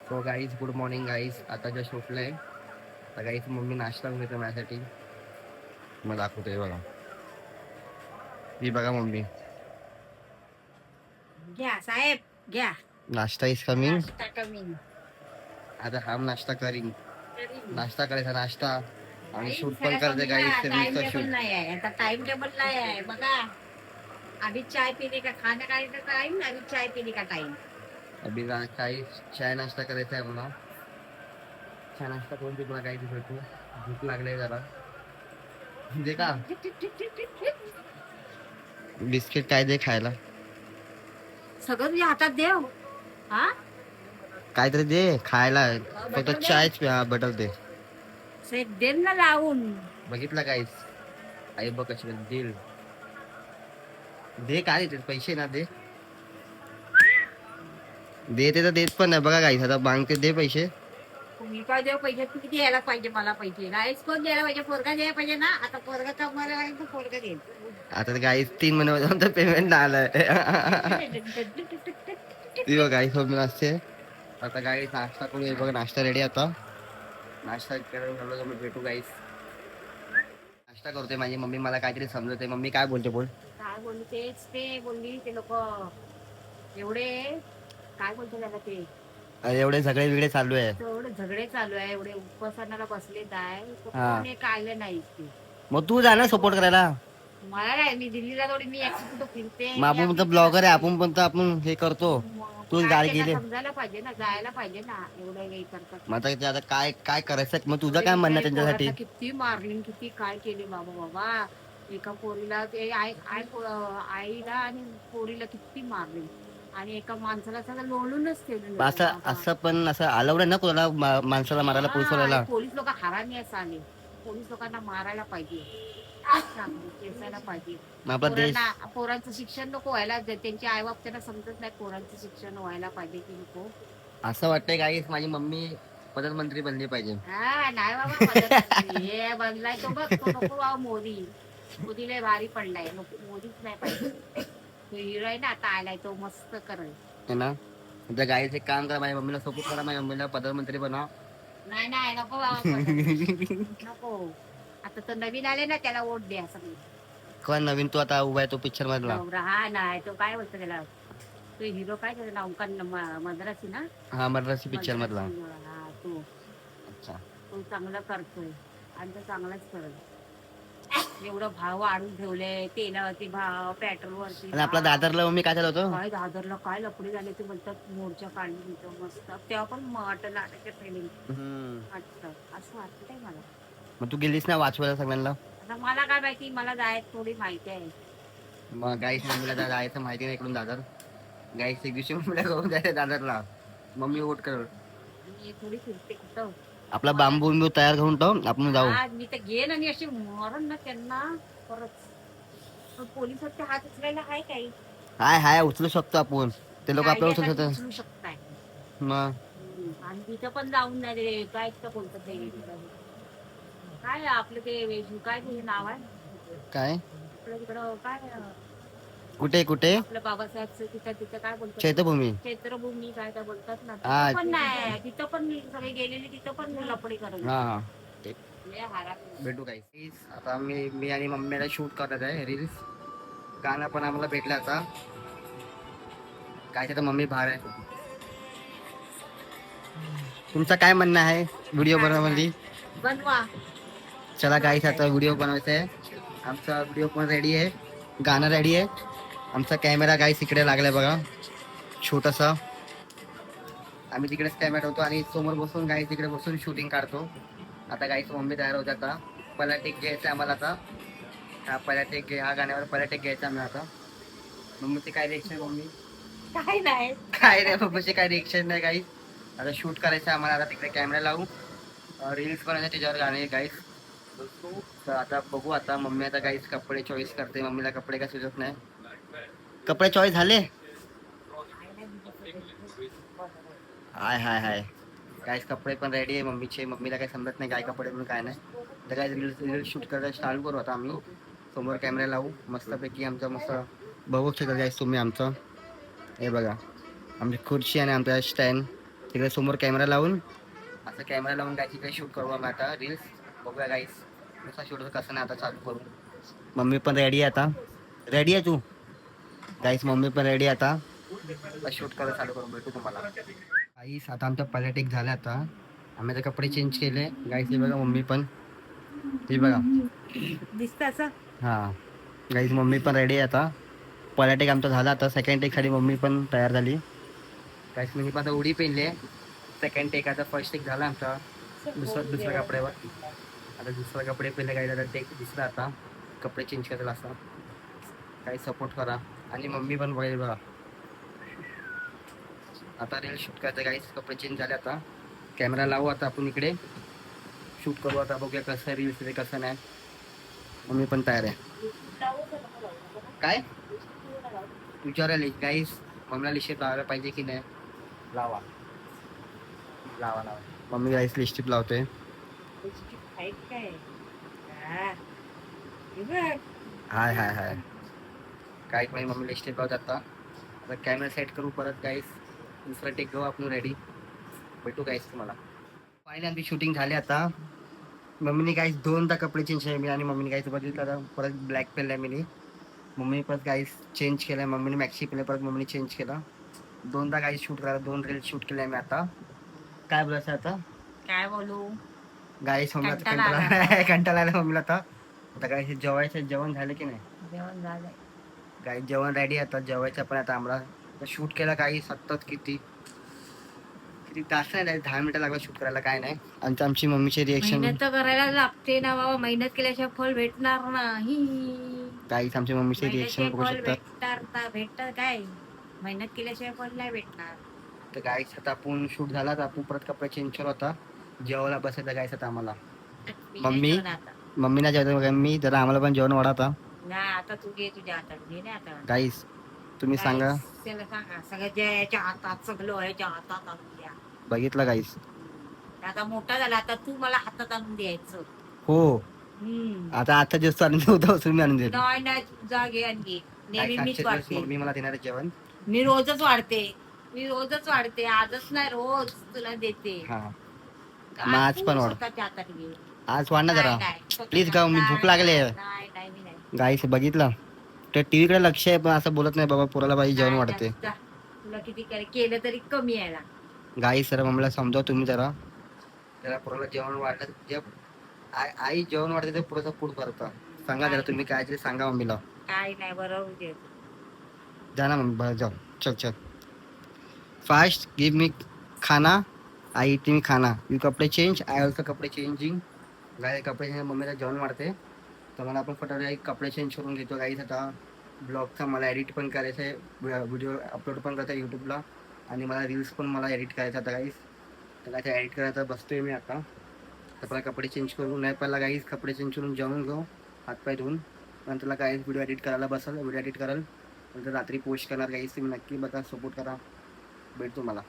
So guys good morning guys. आता just उठलंय. आता guys mummy नाश्ता घेतो येतो माझ्यासाठी. मग दाखवतोय बघा. ही बघा मम्मी. घ्या साहेब घ्या. नाश्ता इज कमिंग. नाश्ता कमी आता हम नाश्ता करीन. नाश्ता करायचा नाश्ता आणि शूट पण सगळ्या करते गाईज. टाइम रील्सचा टेबल शूट. नाही आहे आता. टाइम टेबल नाही आहे बघा. अभी चाय पीने का खाना खाने का टाइम, अभी चाय पीने का टाइम. अभी काही चाय नाश्ता करायचा आहे मला. चाय नाश्ता करून तुला काही भेटू. भूक लागले जरा. दे का बिस्किट काय दे खायला. सगळं तुझ्या हातात देव. हा काहीतरी दे खायला. फक्त चायच बटर दे. साहेब दे ना लावून. बघितलं काहीच. आई बघ कशी दिल दे. काय देते पैसे ना दे. देते तर देत पण नाही बघा काहीच. आता मागते दे पैसे. मी काय देऊ पैसे. तू किती द्यायला पाहिजे मला पैसे. गाईस कोण द्यायला पाहिजे. पोरगा द्यायला पाहिजे ना. आता पोरगा कमवायला पाहिजे तर पोरगा देईल. आता गाईच 3 महिन्यामध्ये पेमेंट आलंय. ती बघ गाईस मम्मी असते. आता गाईस नाश्ता करू. बघा नाश्ता रेडी. आता नाश्ता करून मी भेटू गाईस. नाश्ता करतोय माझी मम्मी. मला काहीतरी समजते. मम्मी काय बोलते बोल. काय बोलली तेच ते बोलली. ते लोक एवढे काय बोलतो त्याला ते एवढे सगळे वेगळे चालू आहे. एवढे झगडे चालू आहे. एवढे उपवासाला बसलेत आहे. हा. कोणी काढलं नाही ते. मग तू जा ना सपोर्ट करायला. मला काय मी दिल्लीला थोडी मी कुठं फिरते. मग आपण तर ब्लॉगर आहे. आपण पण तर आपण हे करतो. तू गाडी गेली. समजायला पाहिजे ना. जायला पाहिजे ना. एवढं हे करतात. मग आता काय काय करायचं. मग तुझं काय म्हणणं त्यांच्यासाठी. किती मारली किती काय केले बाबा. एका पोरीला ते आईला आणि पोरीला किती मारले. आणि एका माणसाला सगळं लोळूनच ठेवलं. असं पण असं अलाउड ना कोणाला माणसाला मारायला पोलिसवाल्याला. पोलीस लोक हरामी असं आले. पोलीस लोकांना मारायला पाहिजे. केसायला पाहिजे. पोरांचं शिक्षण नको व्हायला. त्यांचे आई बाप त्यांना समजत नाही. पोरांचं शिक्षण व्हायला पाहिजे की नको. असं वाटतंय गाईस माझी मम्मी प्रधानमंत्री बनली पाहिजे. हा नाही बाबा. हे बनलाय तो बघ. तो नको बाबा मोदी. मोदीला भारी पडलाय. मोदीच नाही पाहिजे. तो हिरो आहे ना आता आलाय तो मस्त करेल ना. त्या गाईचं काम करा. माझ्या मम्मीला सपोर्ट करा. माझ्या मम्मीला प्रधानमंत्री बनवा. नाही नाही नको बाबा. नको. आता तो नवीन आले ना त्याला वोट द्या सगळी. कोण नवीन. तो आता उभा आहे तो पिक्चर मधला. हा नाही तो काय बोलतो त्याला. तो हिरो काय त्याचं नाव का मद्रासी ना. हा मद्रासी पिक्चर मधला. हा तो. अच्छा तो चांगला करतोय. आणि तो चांगलाच करेल. एवढं भाव वाढून ठेवले. तेलावरती भाव, पेट्रोलवरती. आणि आपला दादरला मम्मी काय झालं होतं. काय दादरला काय लफडे झाले ते बोलतात. मोर्चा काढली तिथं मस्त. तेव्हा पण नाटक ट्रेनिंग. असं वाटतंय मला. मग तू गेलीस ना वाचवायला सगळ्यांना. आता मला काय माहिती. मला जायचं थोडी माहिती आहे. मग गाईस मम्मीला जायचं माहिती नाही इकडून दादर. गाईस एक दिवशी मम्मीला घेऊन जायचं दादरला. मम्मी वोट कर. थोडी फिरते कुठं. आपला बांबू तयार करून टाकून आपण जाऊ. मी तर घेईन आणि अशी मारून ना त्यांना परत. पोलिसांच्या हात उचलायला आहे काही. हाय उचलू शकतो आपण. ते लोक आपल्याला उचलू शकताय. मग आणि तिथं पण जाऊन नाही रे. काय कोणतं ते काय आपलं ते काय तुझे नाव आहे. काय आपलं तिकडं काय कुठे आपलं बाबासाहेबचं तिथं काय बोलतात. चैत्रभूमी काय काय बोलतात ना. तिथं पण नाही. तिथं पण सगळे गेलेले. तिथं पण लपडी करत. भेटू काही. आता मी आणि मम्मीला शूट करत आहे रील्स. गाणं पण आम्हाला भेटलं आता. काय तर मम्मी बाहेर आहे. तुमचं काय म्हणणं आहे व्हिडिओ बनवण्यामध्ये. बनवा. चला गाईस आता व्हिडिओ बनवायचा आहे. आमचा व्हिडिओ पण रेडी आहे. गाणं रेडी आहे. आमचा कॅमेरा गाईस इकडे लागलाय बघा छोटासा. आम्ही तिकडेच कॅमेरा होतो आणि समोर बसून गाईस तिकडे बसून शूटिंग काढतो. आता गाईस मम्मी तयार होते. आता पहिला टेक घ्यायचा आम्हाला. आता हा पहिला टेक हा गाण्यावर पहिला टेक घ्यायचा आम्ही आता. मम्मीची काय रिएक्शन. मम्मी काय नाही मम्मीची काय रिएक्शन नाही गाईस. आता शूट करायचं आम्हाला. आता तिकडे कॅमेरा लावू. रील्स बनवायचे त्याच्यावर गाणे गाईस. तर आता बघू. आता मम्मी आता गाईस कपडे चॉईस करते. मम्मीला कपडे काय सुचत नाही. कपडे चॉईस झाले. हाय गाईस कपडे पण रेडी आहे मम्मीचे. मम्मीला काही समजत नाही काय कपडे म्हणून काय नाही. तर काय रील्स शूट करायला स्टार्ट करू. आता आम्ही समोर कॅमेरा लावू मस्तपैकी. आमचा मस्त बघू शकता गाईस तुम्ही आमचं. हे बघा आमची खुर्ची आणि आमचा स्टँड. तिकडे समोर कॅमेरा लावून असं कॅमेरा लावून काय तिकडे शूट करू आम्ही आता रील्स. बघूया गाईस कसा शूट कसं नाही आता चालू करू. मम्मी पण रेडी आहे आता. रेडी आहे तू गाईस? मम्मी पण रेडी आता शूट करायला चालू करून भेटू तुम्हाला. गाईस आता आमचा पहिला टेक झाला आता. आम्ही आता कपडे चेंज केले गाईस. हे बघा मम्मी पण, हे बघा दिसत असं. हा गाईस मम्मी पण रेडी आहे आता. पहिला टेक आमचा झाला आता. सेकंड टेक साठी मम्मी पण तयार झाली गाईस. मी पण आता उडी पेनली आहे. सेकंड टेक आता. फर्स्ट टेक झाला आमचा दुसऱ्या कपड्यावर. आता दुसरा कपडे पहिले काय आता टेक दिसला आता. कपडे चेंज करायला असं काही सपोर्ट करा. आणि मम्मी पण बघेल बघा. आता रील शूट करायचं गाईस. कपडे चेंज झाले आता. कॅमेरा लावू आता आपण इकडे शूट करू आता. बघूया कसं रील्स ते कसं नाही. मम्मी पण तयार आहे. काय विचारायला गाईस? मम्मीला लिस्टिप लावायला पाहिजे की नाही? लावा लावा लावा. मम्मी गाईस लिस्टिप लावते. हाय हाय हाय. काय नाही मम्मी लिस्टिप लावत आता. आता कॅमेरा सेट करू परत गाईस. दुसरा टेक घेऊ आपण. रेडी भेटू गाईस तुम्हाला. फायनली आमची शूटिंग झाली आता. मम्मीने गाईस दोनदा कपडे चेंज केले मी आणि मम्मीने गाईस बघितलं परत ब्लॅक पेनला मी. मम्मी परत गाईस चेंज केलं. मम्मीने मॅक्सी पेनला परत मम्मीने चेंज केला. दोनदा गाईस शूट करा. 2 रील शूट केले मी आता. काय बोलायचं आता? काय बोलू गाईस मम्मीला कंटाळा आला मम्मीला आता. आता गाईस जेवायचं. जेवण झालं की नाही? जेवण झालंय गाईस जेवण रेडी आता. जेवायचं पण आता आम्हाला. शूट केला काही सतत किती तास नाही 10 मिनिटं लागला शूट करायला. काय नाही. आणि आमची मम्मीची रिएक्शन. मेहनत तर करायला लागते ना बाबा. मेहनत केल्याशिवाय फळ भेटणार नाही. गाईस आमची मम्मीची रिएक्शन बघू फळ शकता. भेटणार काय? मेहनत केल्याशिवाय फळ नाही भेटणार. तर गाईस आता आपण शूट झाला तर आपण परत कपडे चेंज केला होता. जेवायला बसायचं गाईस आता आम्हाला. मम्मी ना जेवतो मी जरा आम्हाला पण जेवण वाढवता. नाही आता तू घे तुझ्या हातात. घे ना आता. गाईस तुम्ही सांगा. त्याला सांगा सगळं ज्याच्या हातात सगळं याच्या हातात आणून द्या. बघितलं गाईस. आता मोठा झाला आता तू मला हातात आणून द्यायचं. हो आता दिवस आणून देऊ. मी आणून देतो. नाही जा घे आणि घे. नेहमी मीच वाढते. मम्मी मला देणार जेवण. मी रोजच वाढते. आजच नाही रोज तुला देते. आज पण वाढ. आज वाढ ना जरा प्लीज गाव. मी भूक लागले गाईस. बघितलं तर टीव्ही कडे लक्ष आहे पण असं बोलत नाही बाबा. पोराला पाहिजे जेवण वाढते. तुला किती केलं तरी कमी आहे ना गाईस. जरा मम्मीला समजाव तुम्ही जरा. जरा पोराला जेवण वाढलं. जे आई जेवण वाढते ते पुढचं पोट भरतं. सांगा जरा तुम्ही काय तरी सांगा मम्मीला. काय नाही बरोबर जा ना मम्मी जाओ. चल फास्ट गिव मी खाना. आई इथे मी खाना. यू कपडे चेंज. आय ऑल्सो कपडे चेंजिंग. गाय कपडे चेंज. मम्मीला जेवण वाढते तर मला आपण फटाफट कपडे चेंज करून घेतो गाईस. आता ब्लॉगचा मला एडिट पण करायचं आहे. व्हिडिओ अपलोड पण करायचा आहे यूट्यूबला. आणि मला रील्स पण मला एडिट करायचा आता गाईस. तर काय एडिट करायचा बसतोय मी आता. तर पहिला कपडे चेंज करून नाही पहिला गाईस कपडे चेंज करून जेवण घेऊ. हातपाय धुवून नंतरला काय व्हिडिओ एडिट करायला बसल. व्हिडिओ एडिट कराल नंतर रात्री पोस्ट करणार गाईस. तुम्ही नक्की बघा. सपोर्ट करा. भेटतो मला.